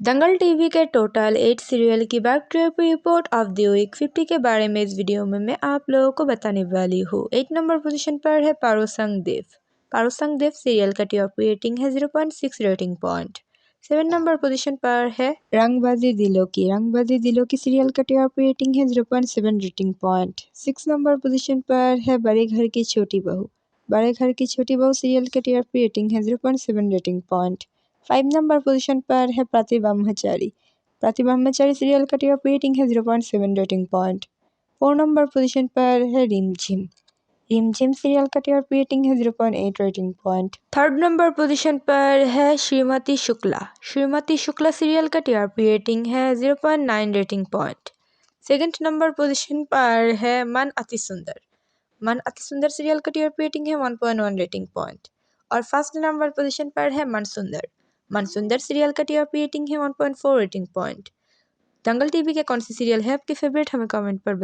दंगल TV के total 8 serial की back trip report of the week 50 के बारे में इस वीडियो में मैं आप लोगों को बताने वाली हूँ। 8 नंबर पोजीशन पर है पारोसंग देव। पारोसंग देव सीरियल का टीआरपी रेटिंग है 0.6 रेटिंग पॉइंट। 7 नंबर पोजीशन पर है रंगबाजी दिलों की। रंगबाजी दिलों की सीरियल का टीआरपी रेटिंग है 0.7 रेटिंग पॉइंट। 6 नंबर पोजीशन पर है बड़े घर की छोटी बहू। बड़े घर की छोटी बहू सीरियल का टीआरपी रेटिंग है 0.7 रेटिंग पॉइंट। 5 नंबर पोजीशन पर है प्रतिभा ब्रह्मचारी। प्रतिभा ब्रह्मचारी सीरियल का टीआरपी रेटिंग है 0.7 रेटिंग पॉइंट। 4 नंबर पोजीशन पर है रिमझिम। रिमझिम सीरियल का टीआरपी रेटिंग है 0.8 rating point. 3rd number position पर है श्रीमती शुक्ला। श्रीमती शुक्ला सीरियल का टीआरपी रेटिंग है 0.9 rating point. 2nd number position पर है मन अति सुंदर। मन अति सुंदर सीरियल का टीआरपी रेटिंग है 1.1 रेटिंग पॉइंट। और 1st नंबर पोजीशन पर है मन सुंदर। मन सुंदर सीरियल का टीआरपी रेटिंग है 1.4 रेटिंग पॉइंट। दंगल टीवी के कौन सी सीरियल है आपकी फेवरेट, हमें कमेंट पर बताइए।